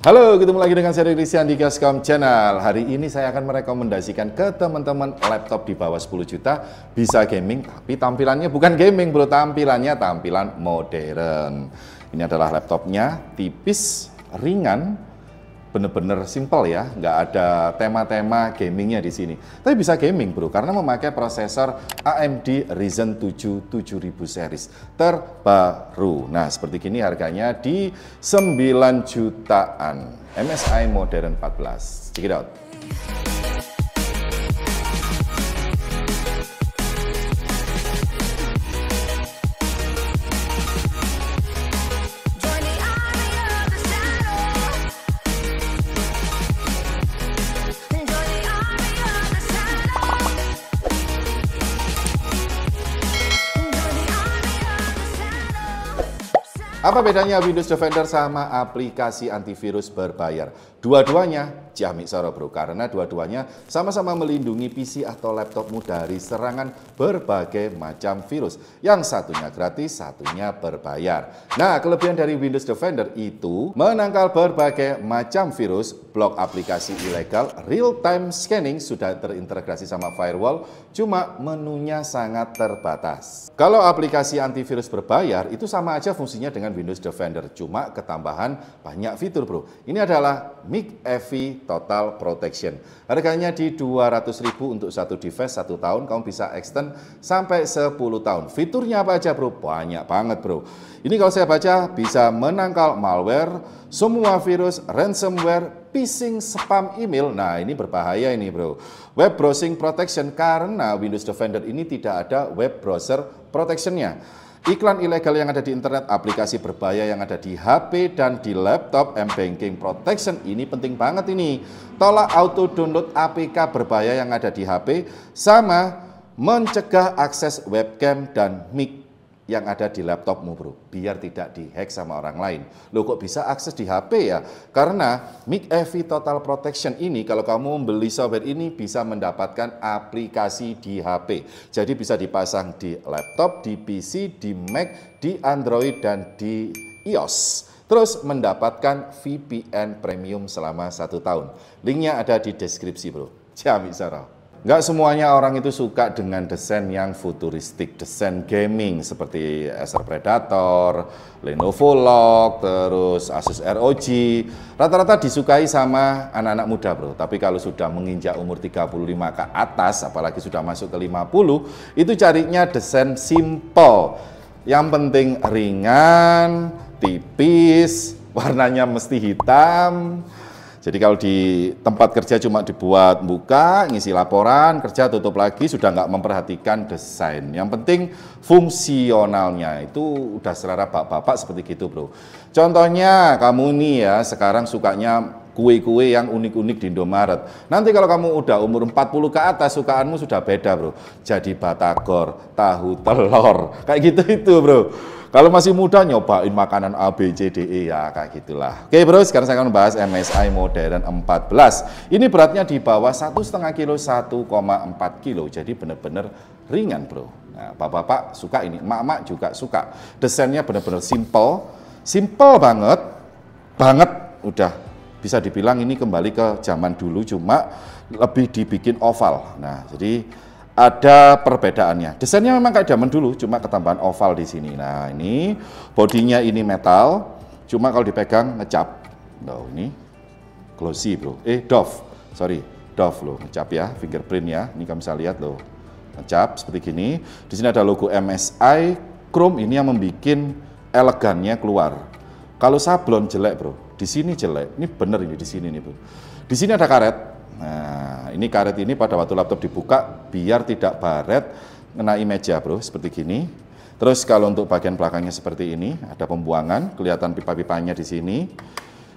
Halo, ketemu lagi dengan saya Christian di Gascom Channel. Hari ini saya akan merekomendasikan ke teman-teman laptop di bawah 10 juta bisa gaming, tapi tampilannya bukan gaming bro, tampilannya tampilan modern. Ini adalah laptopnya, tipis, ringan, bener-bener simple ya, nggak ada tema-tema gamingnya di sini. Tapi bisa gaming bro, karena memakai prosesor AMD Ryzen 7 7000 series terbaru. Nah, seperti gini harganya di 9 jutaan. MSI Modern 14. Check it out. Apa bedanya Windows Defender sama aplikasi antivirus berbayar? Dua-duanya Ciamik Soro bro, karena dua-duanya sama-sama melindungi PC atau laptopmu dari serangan berbagai macam virus. Yang satunya gratis, satunya berbayar. Nah, kelebihan dari Windows Defender itu menangkal berbagai macam virus, blok aplikasi ilegal, real-time scanning, sudah terintegrasi sama firewall, cuma menunya sangat terbatas. Kalau aplikasi antivirus berbayar, itu sama aja fungsinya dengan Windows Defender, cuma ketambahan banyak fitur bro. Ini adalah McAfee Total Protection. Harganya di 200.000 untuk satu device 1 tahun, kamu bisa extend sampai 10 tahun. Fiturnya apa aja bro? Banyak banget bro. Ini kalau saya baca bisa menangkal malware, semua virus, ransomware, phishing, spam email. Nah, ini berbahaya ini bro. Web browsing protection, karena Windows Defender ini tidak ada web browser protectionnya. Iklan ilegal yang ada di internet, aplikasi berbahaya yang ada di HP dan di laptop, M-Banking Protection, ini penting banget ini. Tolak auto download APK berbahaya yang ada di HP, sama mencegah akses webcam dan mic yang ada di laptopmu bro, biar tidak dihack sama orang lain. Loh, kok bisa akses di HP ya? Karena McAfee Total Protection ini, kalau kamu membeli software ini bisa mendapatkan aplikasi di HP. Jadi bisa dipasang di laptop, di PC, di Mac, di Android, dan di iOS. Terus mendapatkan VPN Premium selama 1 tahun. Linknya ada di deskripsi bro. Ciamik Soro. Nggak semuanya orang itu suka dengan desain yang futuristik, desain gaming seperti Acer Predator, Lenovo Log, terus Asus ROG. Rata-rata disukai sama anak-anak muda bro, tapi kalau sudah menginjak umur 35 ke atas, apalagi sudah masuk ke 50, itu carinya desain simple. Yang penting ringan, tipis, warnanya mesti hitam. Jadi kalau di tempat kerja cuma dibuat buka, ngisi laporan, kerja tutup lagi, sudah nggak memperhatikan desain. Yang penting fungsionalnya, itu udah selera bapak-bapak seperti gitu bro. Contohnya kamu nih ya, sekarang sukanya kue-kue yang unik-unik di Indomaret. Nanti kalau kamu udah umur 40 ke atas, sukaanmu sudah beda bro. Jadi batagor, tahu telur, kayak gitu itu bro. Kalau masih muda nyobain makanan A, B, C, D, E ya kayak gitulah. Oke bro, sekarang saya akan membahas MSI Modern 14. Ini beratnya di bawah 1,5 kilo, 1,4 kilo. Jadi benar-benar ringan bro. Nah, bapak-bapak suka ini, emak-emak juga suka. Desainnya benar-benar simple banget. Udah bisa dibilang ini kembali ke zaman dulu, cuma lebih dibikin oval. Nah, jadi ada perbedaannya. Desainnya memang kayak zaman dulu, cuma ketambahan oval di sini. Nah, ini bodinya ini metal, cuma kalau dipegang ngecap. Loh, ini glossy bro. Doff loh, ngecap ya, fingerprint ya. Ini kamu bisa lihat loh, ngecap seperti gini. Di sini ada logo MSI, chrome ini yang membuat elegannya keluar. Kalau sablon jelek bro, di sini jelek. Ini bener ini di sini nih bro. Di sini ada karet. Nah, ini karet ini pada waktu laptop dibuka biar tidak baret ngenai meja bro, seperti gini. Terus kalau untuk bagian belakangnya seperti ini, ada pembuangan, kelihatan pipa-pipanya di sini.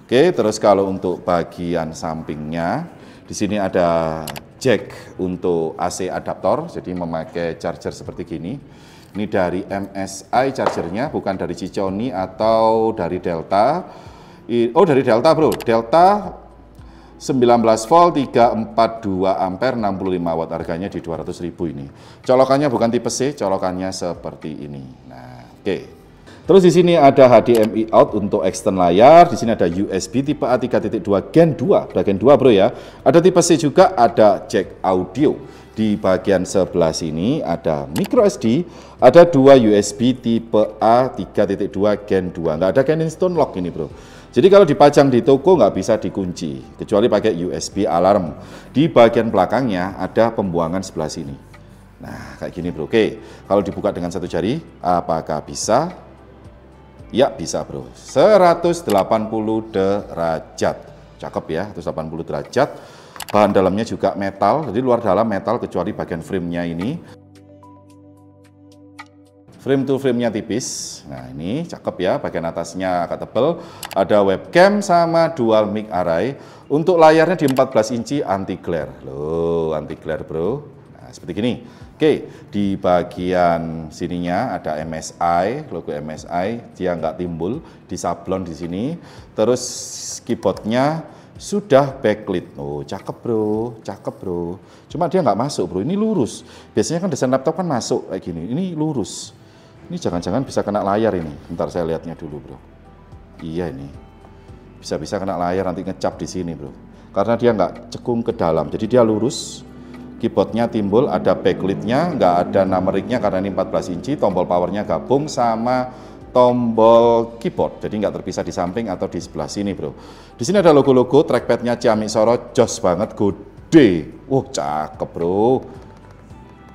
Oke, terus kalau untuk bagian sampingnya, di sini ada jack untuk AC adaptor, jadi memakai charger seperti gini. Ini dari MSI chargernya, bukan dari Ciconi atau dari Delta. Oh, dari Delta bro, Delta 19 volt, 342 ampere, 65 watt, harganya di 200.000 ini. Colokannya bukan tipe C, colokannya seperti ini. Nah, oke. Terus di sini ada HDMI out untuk extend layar, di sini ada USB tipe A 3.2 Gen 2, udah Gen 2 bro ya. Ada tipe C juga, ada jack audio. Di bagian sebelah sini ada micro SD, ada 2 USB tipe A 3.2 Gen 2. Nggak ada Keystone lock ini bro. Jadi kalau dipajang di toko nggak bisa dikunci, kecuali pakai USB alarm. Di bagian belakangnya ada pembuangan sebelah sini. Nah kayak gini bro. Oke, kalau dibuka dengan satu jari, apakah bisa? Ya bisa bro, 180 derajat, cakep ya, 180 derajat. Bahan dalamnya juga metal, jadi luar dalam metal kecuali bagian frame-nya ini. Frame to frame-nya tipis, nah ini cakep ya, bagian atasnya agak tebal. Ada webcam sama dual mic array. Untuk layarnya di 14 inci anti glare, loh anti glare bro. Nah seperti gini. Oke, di bagian sininya ada MSI, logo MSI, dia nggak timbul di sablon di sini. Terus keyboardnya sudah backlit. Oh, cakep bro, cakep bro. Cuma dia nggak masuk bro, ini lurus. Biasanya kan desain laptop kan masuk kayak gini, ini lurus. Ini jangan-jangan bisa kena layar ini. Bentar saya lihatnya dulu bro. Iya ini, bisa-bisa kena layar nanti ngecap di sini bro. Karena dia nggak cekung ke dalam, jadi dia lurus. Keyboardnya timbul, ada backlit-nya, nggak ada numeriknya karena ini 14 inci, tombol powernya gabung sama tombol keyboard, jadi nggak terpisah di samping atau di sebelah sini bro. Di sini ada logo-logo, trackpad-nya Xiaomi Soro, jos banget, gede. Cakep bro.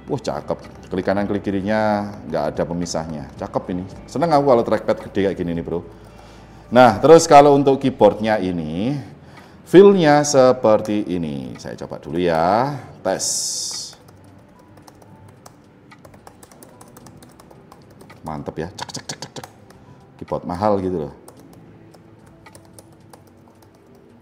Cakep, klik kanan klik kirinya nggak ada pemisahnya, cakep ini. Seneng aku kalau trackpad gede kayak gini nih bro. Nah terus kalau untuk keyboardnya ini, feel-nya seperti ini. Saya coba dulu ya, tes. Mantep ya, cek cek cek cek cek. Keyboard mahal gitu loh.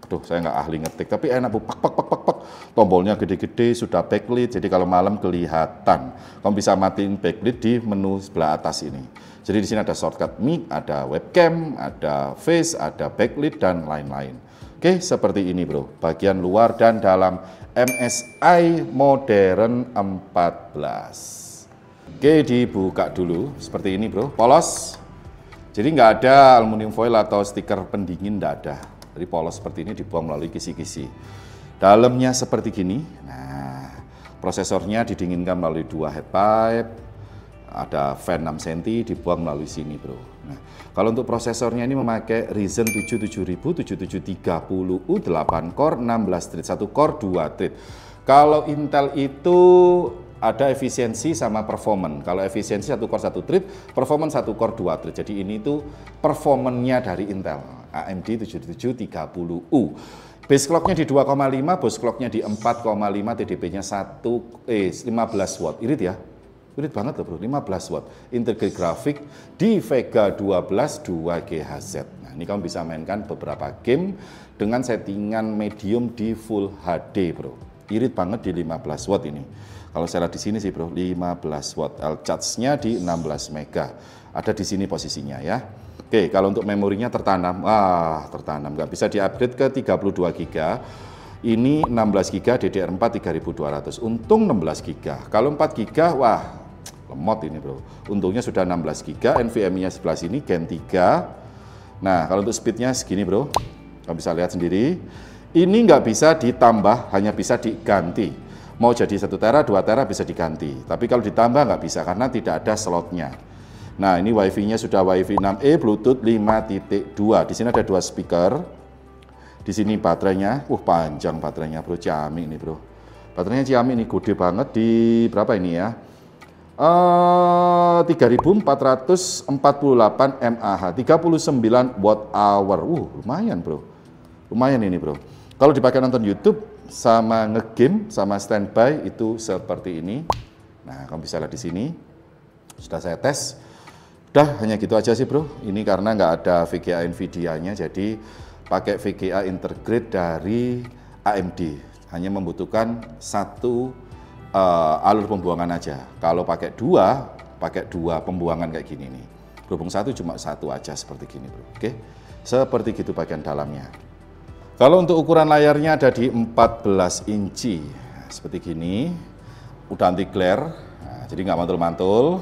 Aduh, saya nggak ahli ngetik, tapi enak bu, pak pak pak pak pak. Tombolnya gede-gede, sudah backlit, jadi kalau malam kelihatan. Kamu bisa matiin backlit di menu sebelah atas ini. Jadi di sini ada shortcut mic, ada webcam, ada face, ada backlit dan lain-lain. Oke, seperti ini bro, bagian luar dan dalam MSI Modern 14. Oke, dibuka dulu, seperti ini bro, polos. Jadi nggak ada aluminium foil atau stiker pendingin, nggak ada. Jadi polos seperti ini dibuang melalui kisi-kisi. Dalamnya seperti gini, nah prosesornya didinginkan melalui 2 head pipe. Ada fan 6 cm dibuang melalui sini bro. Nah, kalau untuk prosesornya ini memakai Ryzen 7 7730U 8 core 16 thread, 1 core 2 thread. Kalau Intel itu ada efisiensi sama performance. Kalau efisiensi 1 core 1 thread, performance 1 core 2 thread. Jadi ini tuh performanya dari Intel AMD 7730U. Base clocknya di 2,5, boost clocknya di 4,5, TDP-nya 15 watt. Irit ya? Irit banget loh bro, 15 watt. Integrate grafik di Vega 12 2GHz. Nah ini kamu bisa mainkan beberapa game dengan settingan medium di Full HD bro. Irit banget di 15 watt ini. Kalau saya lihat di sini sih bro, 15 watt. L-charge-nya di 16 mega. Ada di sini posisinya ya. Oke, kalau untuk memorinya tertanam, tertanam. Nggak bisa di-upgrade ke 32 GB. Ini 16 GB DDR4 3200. Untung 16 GB. Kalau 4 GB, wah lemot ini bro. Untungnya sudah 16 GB, NVMe-nya sebelah sini Gen 3. Nah, kalau untuk speed-nya segini bro. Kamu bisa lihat sendiri. Ini nggak bisa ditambah, hanya bisa diganti. Mau jadi 1 tera, 2 tera bisa diganti. Tapi kalau ditambah nggak bisa karena tidak ada slotnya. Nah, ini WiFi-nya sudah WiFi 6E, Bluetooth 5.2. Di sini ada 2 speaker. Di sini baterainya, panjang baterainya bro, Xiaomi ini bro. Baterainya Xiaomi ini gede banget di berapa ini ya? 3448 mAh, 39 watt hour. Lumayan bro. Lumayan ini bro. Kalau dipakai nonton YouTube sama ngegame sama standby itu seperti ini. Nah, kamu bisa lihat di sini. Sudah saya tes. Udah hanya gitu aja sih bro. Ini karena nggak ada VGA Nvidia-nya, jadi pakai VGA integrate dari AMD. Hanya membutuhkan 1 alur pembuangan aja. Kalau pakai dua pembuangan kayak gini nih. Berhubung 1 cuma 1 aja seperti gini bro. Oke, seperti gitu bagian dalamnya. Kalau untuk ukuran layarnya ada di 14 inci. Nah, seperti gini. Udah anti glare, nah, jadi nggak mantul-mantul.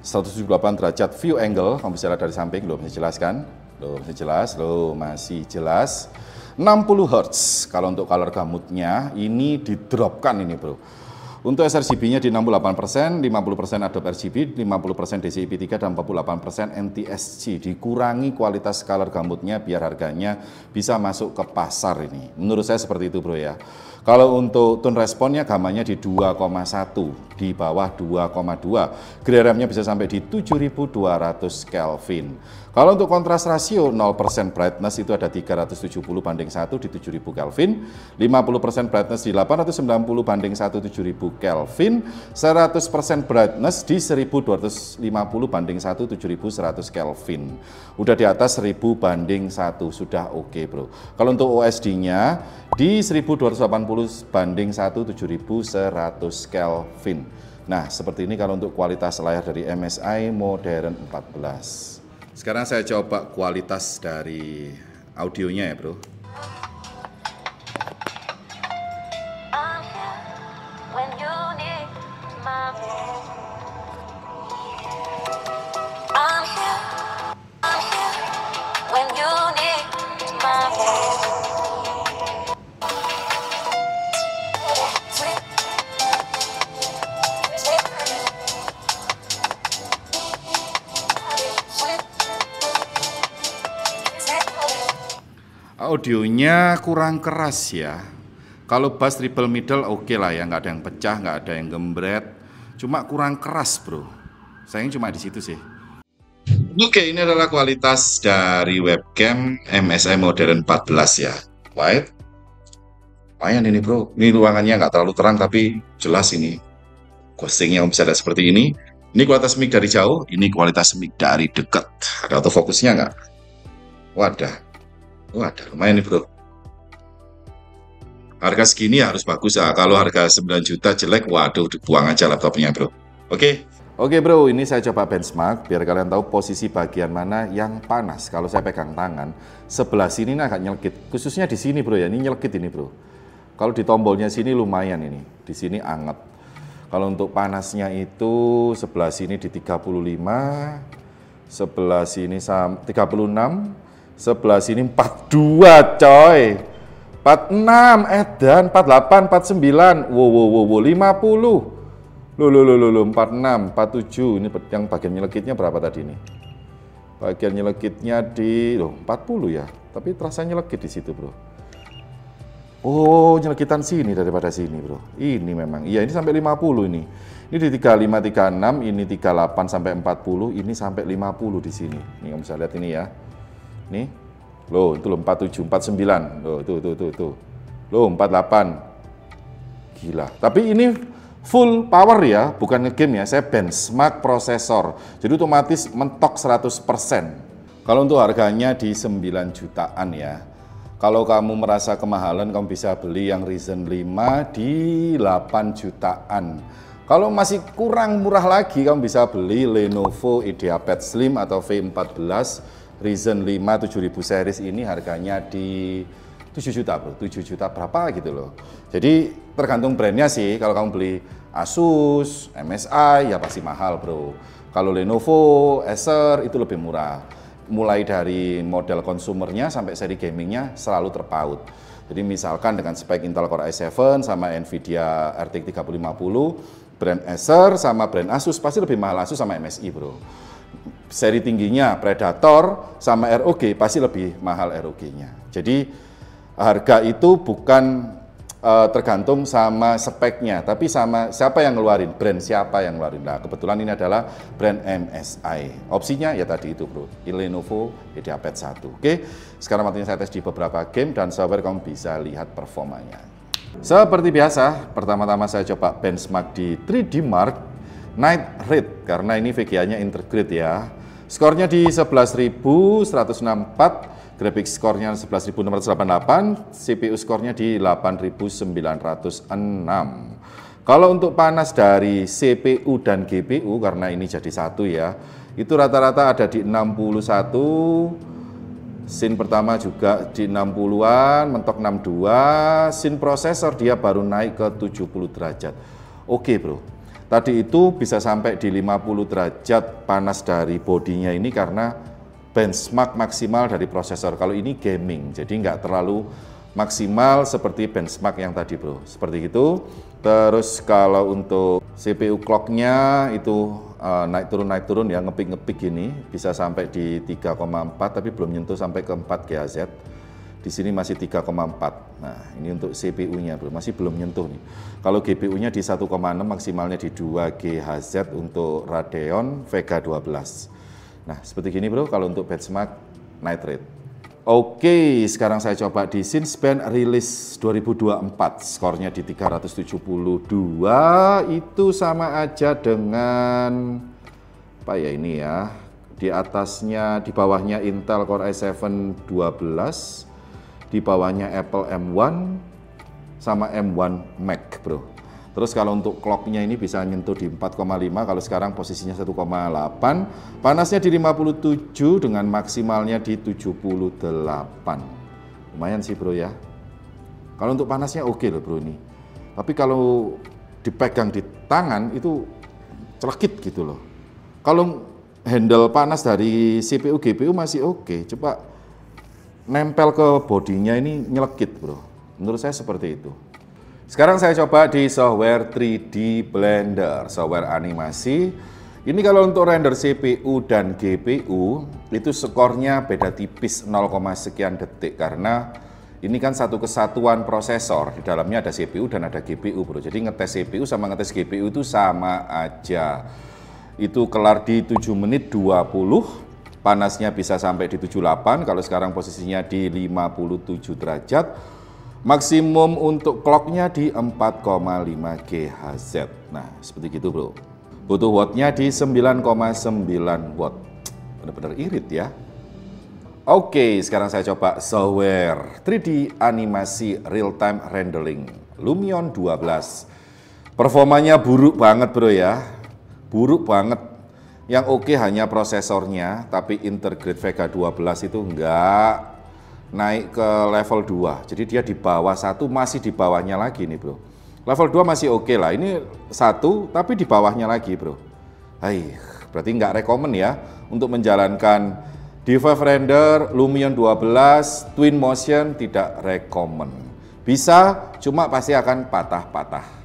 178 derajat view angle, kamu bisa lihat dari samping, loh masih jelas kan? Loh masih jelas, loh masih jelas. 60 Hz, kalau untuk color gamutnya ini didropkan ini bro. Untuk sRGB-nya di 68%, 50% Adobe RGB, 50% DCI-P3, dan 48% NTSC. Dikurangi kualitas color gamutnya biar harganya bisa masuk ke pasar ini. Menurut saya seperti itu bro ya. Kalau untuk tone responnya gamanya di 2,1, di bawah 2,2. Gray RAM-nya bisa sampai di 7200 Kelvin. Kalau untuk kontras rasio 0% brightness itu ada 370 banding 1 di 7000 Kelvin, 50% brightness di 890 banding 1 7000 Kelvin, 100% brightness di 1250 banding 1 7100 Kelvin. Udah di atas 1000 banding 1, sudah oke bro. Kalau untuk OSD-nya di 1280 banding 1 7100 Kelvin. Nah, seperti ini kalau untuk kualitas layar dari MSI Modern 14. Sekarang saya coba kualitas dari audionya ya bro. Audionya kurang keras ya. Kalau bass triple middle oke lah ya, nggak ada yang pecah, nggak ada yang gembret. Cuma kurang keras bro. Sayangnya cuma di situ sih. Oke, ini adalah kualitas dari webcam MSI Modern 14 ya. Wide. Lumayan ini bro. Ini ruangannya nggak terlalu terang tapi jelas ini. Ghostingnya bisa lihat seperti ini. Ini kualitas mic dari jauh, ini kualitas mic dari dekat. Ada autofokusnya nggak? Wadah. Wadah, lumayan nih bro. Harga segini harus bagus ya. Kalau harga 9 juta jelek, waduh dibuang aja laptopnya bro. Oke bro, ini saya coba benchmark biar kalian tahu posisi bagian mana yang panas. Kalau saya pegang tangan, sebelah sini agak nyelkit. Khususnya di sini bro ya, ini nyelkit ini bro. Kalau di tombolnya sini lumayan ini, di sini anget. Kalau untuk panasnya itu sebelah sini di 35, sebelah sini 36, sebelah sini 42 coy, 46 edan, 48, 49, wow 50, lo 46, 47, ini yang bagian nyelekitnya berapa tadi nih? Bagian nyelekitnya di 40 ya, tapi terasa nyelekit di situ bro. Oh nyelekitan sini daripada sini bro, ini memang, iya ini sampai 50 ini. Ini di 35, 36, ini 38 sampai 40, ini sampai 50 di sini. Ini kamu bisa lihat ini ya. Nih, loh itu loh 47, 49, loh tuh, loh 48, gila. Tapi ini full power ya, bukan ngegame ya, saya benchmark prosesor, jadi otomatis mentok 100%. Kalau untuk harganya di 9 jutaan ya, kalau kamu merasa kemahalan, kamu bisa beli yang Ryzen 5 di 8 jutaan. Kalau masih kurang murah lagi, kamu bisa beli Lenovo IdeaPad Slim atau V14 Ryzen 5 7000 series ini harganya di 7 juta bro, 7 juta berapa gitu loh. Jadi tergantung brandnya sih, kalau kamu beli Asus, MSI ya pasti mahal bro. Kalau Lenovo, Acer itu lebih murah. Mulai dari model konsumernya sampai seri gamingnya selalu terpaut. Jadi misalkan dengan spek Intel Core i7 sama Nvidia RTX 3050, brand Acer sama brand Asus pasti lebih mahal Asus sama MSI bro. Seri tingginya Predator sama ROG pasti lebih mahal ROG-nya. Jadi harga itu bukan tergantung sama speknya, tapi sama siapa yang ngeluarin, brand siapa yang ngeluarin. Nah, kebetulan ini adalah brand MSI. Opsinya ya tadi itu bro, Lenovo IdeaPad 1. Oke, sekarang waktunya saya tes di beberapa game dan software kamu bisa lihat performanya. Seperti biasa, pertama-tama saya coba benchmark di 3D Mark Night Raid, karena ini VGA-nya integrate ya. Skornya di 11.164, graphics skornya 11.688, CPU skornya di 8.906. Kalau untuk panas dari CPU dan GPU, karena ini jadi satu ya, itu rata-rata ada di 61, scene pertama juga di 60-an, mentok 62, scene prosesor dia baru naik ke 70 derajat. Oke bro. Tadi itu bisa sampai di 50 derajat panas dari bodinya ini karena benchmark maksimal dari prosesor. Kalau ini gaming, jadi nggak terlalu maksimal seperti benchmark yang tadi bro, seperti itu. Terus kalau untuk CPU clocknya itu naik turun ya, ngepik gini, bisa sampai di 3,4 tapi belum nyentuh sampai ke 4 GHz. Di sini masih 3,4. Nah, ini untuk CPU-nya bro, masih belum nyentuh nih. Kalau GPU-nya di 1,6, maksimalnya di 2 GHz untuk Radeon Vega 12. Nah, seperti gini bro kalau untuk benchmark night rate. Oke, sekarang saya coba di Cinespan Release 2024, skornya di 372, itu sama aja dengan, apa ya ini ya, di atasnya, di bawahnya Intel Core i7 12, di bawahnya Apple M1, sama M1 Max bro. Terus kalau untuk clocknya ini bisa nyentuh di 4,5, kalau sekarang posisinya 1,8. Panasnya di 57 dengan maksimalnya di 78. Lumayan sih bro ya. Kalau untuk panasnya oke loh bro ini. Tapi kalau dipegang di tangan itu celekit gitu loh. Kalau handle panas dari CPU GPU masih oke. Coba nempel ke bodinya ini nyelekit bro. Menurut saya seperti itu. Sekarang saya coba di software 3D Blender, software animasi. Ini kalau untuk render CPU dan GPU, itu skornya beda tipis 0, sekian detik. Karena ini kan satu kesatuan prosesor, di dalamnya ada CPU dan ada GPU bro. Jadi ngetes CPU sama ngetes GPU itu sama aja. Itu kelar di 7 menit 20, panasnya bisa sampai di 78, kalau sekarang posisinya di 57 derajat. Maksimum untuk clocknya di 4,5 GHz. Nah, seperti gitu bro. Butuh wattnya di 9,9 watt. Benar-benar irit ya. Oke, sekarang saya coba software 3D animasi real-time rendering Lumion 12. Performanya buruk banget bro ya. Buruk banget. Yang oke hanya prosesornya, tapi integrate Vega 12 itu enggak naik ke level 2, jadi dia di bawah 1, masih di bawahnya lagi nih bro. Level 2 masih oke lah, ini 1 tapi di bawahnya lagi bro. Hai, berarti nggak rekomen ya untuk menjalankan D5 Render Lumion 12 Twin Motion, tidak rekomen. Bisa, cuma pasti akan patah-patah.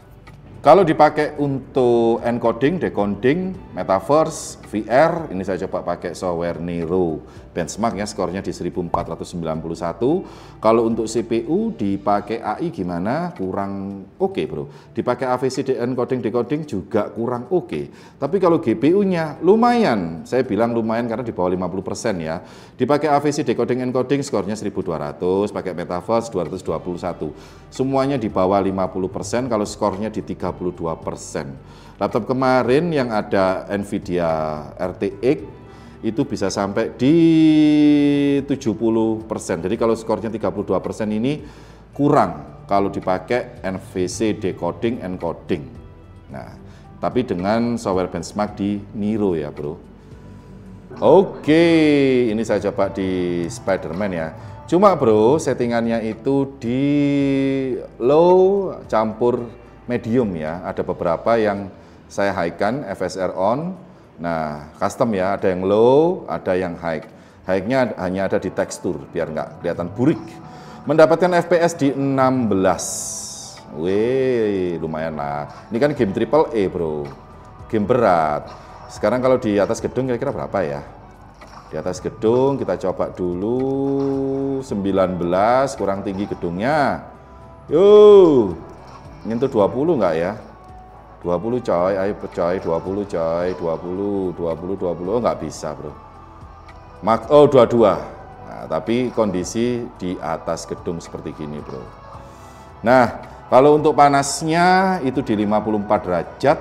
Kalau dipakai untuk encoding, decoding, metaverse, VR, ini saya coba pakai software Nero. Benchmarknya skornya di 1491. Kalau untuk CPU dipakai AI gimana? Kurang oke bro. Dipakai AVC encoding, decoding juga kurang oke. Tapi kalau GPU-nya lumayan, saya bilang lumayan karena di bawah 50% ya. Dipakai AVC decoding, encoding skornya 1200, pakai metaverse 221. Semuanya di bawah 50%, kalau skornya di 32%. Laptop kemarin yang ada Nvidia RTX itu bisa sampai di 70%. Jadi kalau skornya 32% ini kurang kalau dipakai NVC decoding encoding. Nah, tapi dengan software benchmark di Nero ya, bro. Oke, ini saya coba di Spider-Man ya. Cuma bro, settingannya itu di low campur medium ya. Ada beberapa yang saya high-kan, FSR on. Nah, custom ya, ada yang low, ada yang high. High-nya hanya ada di tekstur, biar nggak kelihatan burik. Mendapatkan FPS di 16. Wih, lumayan lah. Ini kan game AAA bro, game berat. Sekarang kalau di atas gedung kira-kira berapa ya? Di atas gedung kita coba dulu 19, kurang tinggi gedungnya. Yo, nyentuh 20 nggak ya? 20 coy, ayo coy, 20 coy, 20, oh nggak bisa bro. Oh 22, nah, tapi kondisi di atas gedung seperti gini bro. Nah, kalau untuk panasnya itu di 54 derajat,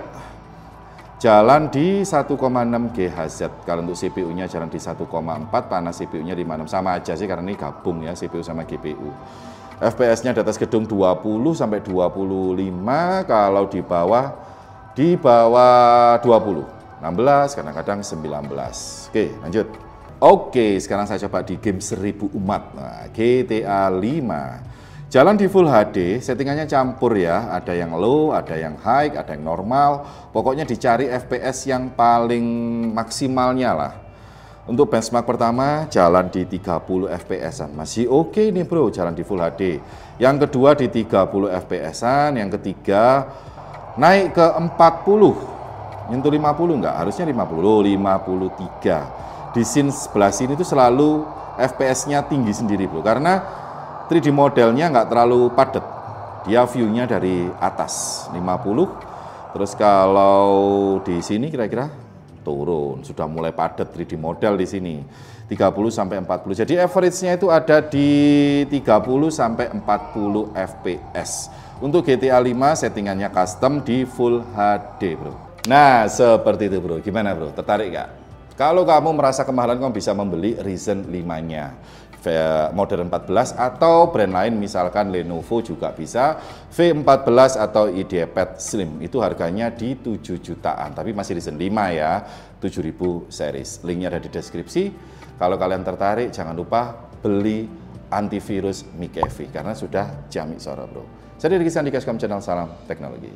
jalan di 1,6 GHz. Kalau untuk CPU-nya jalan di 1,4, panas CPU-nya 56, sama aja sih karena ini gabung ya CPU sama GPU. FPS-nya di atas gedung 20 sampai 25, kalau di bawah 20, 16, kadang-kadang 19. Oke, lanjut. Oke, sekarang saya coba di game 1000 umat. Nah, GTA 5. Jalan di Full HD, settingannya campur ya, ada yang low, ada yang high, ada yang normal. Pokoknya dicari FPS yang paling maksimalnya lah. Untuk benchmark pertama, jalan di 30 FPS-an. Masih oke nih bro, jalan di Full HD. Yang kedua di 30 FPS-an, yang ketiga naik ke 40. Nyentuh 50 enggak? Harusnya 50, 53. Di scene sebelah sini itu selalu FPS-nya tinggi sendiri bro, karena 3D modelnya nggak terlalu padat, dia view-nya dari atas 50, terus kalau di sini kira-kira turun, sudah mulai padat 3D model di sini 30 sampai 40. Jadi average-nya itu ada di 30 sampai 40 fps. Untuk GTA 5 settingannya custom di Full HD, bro. Nah, seperti itu, bro. Gimana, bro? Tertarik nggak? Kalau kamu merasa kemahalan, kamu bisa membeli Ryzen 5-nya. Modern 14 atau brand lain misalkan Lenovo juga bisa, V14 atau IdeaPad Slim itu harganya di 7 jutaan, tapi masih Ryzen 5 ya, 7000 series. Linknya ada di deskripsi. Kalau kalian tertarik jangan lupa beli antivirus McAfee karena sudah Jamik Soro bro. Saya dari Rizky Andika Channel, salam teknologi.